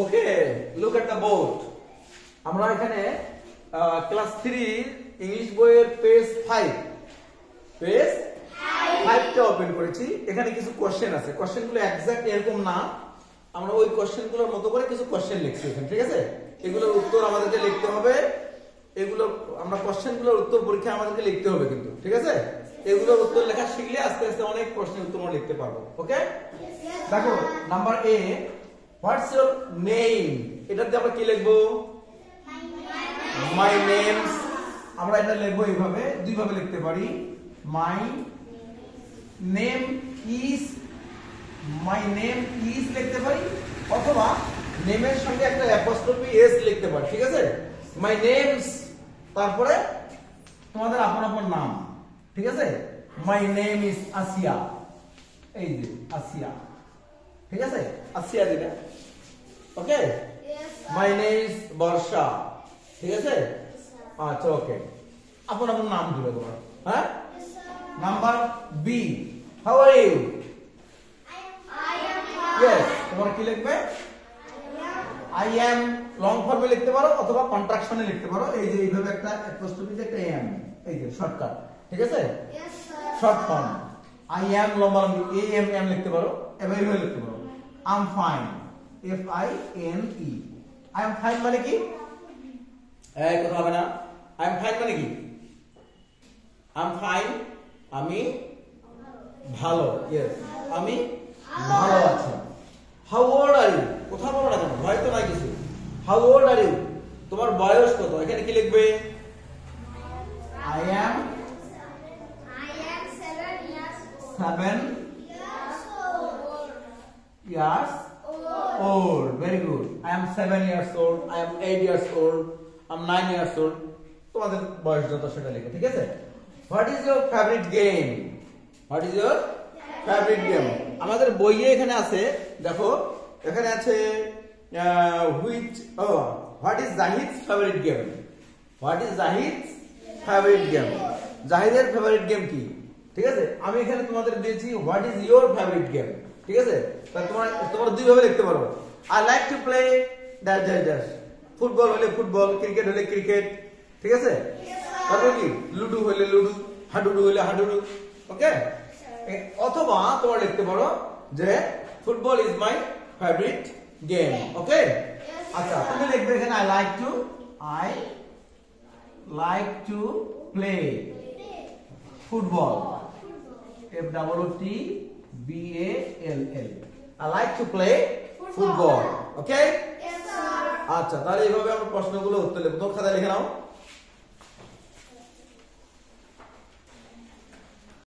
Okay, look at the board. আমরা এখানে class 3 English বইয়ের পেজ 5 টা ওপেন করেছি। এখানে কিছু কোশ্চেন আছে, কোশ্চেনগুলো এক্সাক্ট এরকম না, আমরা ওই কোশ্চেনগুলোর মতো করে কিছু কোশ্চেন লিখছি এখানে, ঠিক আছে? এগুলোর উত্তর আমাদেরকে লিখতে হবে, এগুলো আমরা কোশ্চেনগুলোর উত্তর পরীক্ষা আমাদেরকে লিখতে হবে কিন্তু, ঠিক আছে? এগুলোর উত্তর লেখা শিখলে আস্তে আস্তে অনেক প্রশ্নের উত্তর আমরা লিখতে পারবো। ওকে, দেখো number A, what's your name, এটাতে আমরা কি লিখবো? My name's. আমরা এটা লিখবো এইভাবে, দুইভাবে লিখতে পারি, my name is, my name is লিখতে পারি, অথবা নেমের সঙ্গে একটা অ্যাপোস্ট্রফি এস লিখতে পারি, ঠিক আছে? মাই নেমস, তারপরে তোমাদের আপন আপন নাম, ঠিক আছে? মাই নেম ইজ আসিয়া, এই যে আসিয়া, ঠিক আছে? আসিয়া দিলে ওকে। মাই নেম ইজ বর্ষা, ঠিক আছে? আচ্ছা ওকে, আপন আপন নাম দিবে তোমার। হ্যাঁ, number B, how are you? Yes, তোমার কি লিখবে? আই এম লং ফর্মে লিখতে পারো অথবা কন্ট্রাকশনে লিখতে পারো, এই যে এইভাবে একটা অ্যাপোস্ট্রফি দিয়ে একটা এম, এই যে শর্টকাট, ঠিক আছে? শর্ট ফর্ম আই এম, লম্বা লম্বি এ এম এম লিখতে পারো, এভাবে লিখতে পারো। I am fine, F I N E. I am fine মানে কি? এই কথা হবে না। আই এম ফাইন মানে কি? আই এম ফাইন, আমি ভালো, ইয়েস আমি ভালো আছি। হাউ ওল্ড আর ইউ, কথা বলো না কেন, ভয় তো নাই কিছু। হাউ ওল্ড আর ইউ, তোমার বয়স কত? এখানে কি লিখবে? I am 7 years old. Very good. I am 7 years old. I am 8 years old. I am 9 years old. তোমাদের বয়স যত সেটা লিখো, ঠিক আছে? What is your favorite game? What is your favorite game? আমাদের বইয়ে এখানে আছে, দেখো এখানে আছে what is Zahid's favorite game? What is Zahid's favorite game? জাহিদের ফেভারিট গেম কি, ঠিক আছে? আমি এখানে তোমাদের দিয়েছি what is your favourite game, ঠিক আছে? তাহলে তোমরা দুইভাবে লিখতে পারো। I like to play dash dash dash, football হলে ফুটবল, ক্রিকেট হলে ক্রিকেট, ঠিক আছে? তারপর কি, লুডু হলে লুডু, হাডুডু হলে হাডুডু, ওকে? অথবা তোমরা লিখতে পারো যে football is my favourite game, okay? আচ্ছা, তুমি লিখবে এখানে I like to play football, FOOTBALL, I like to play football, okay? আচ্ছা, তাহলে এইভাবে আমরা প্রশ্নগুলো উত্তর লিখব। তো খাতা লিখে নাও।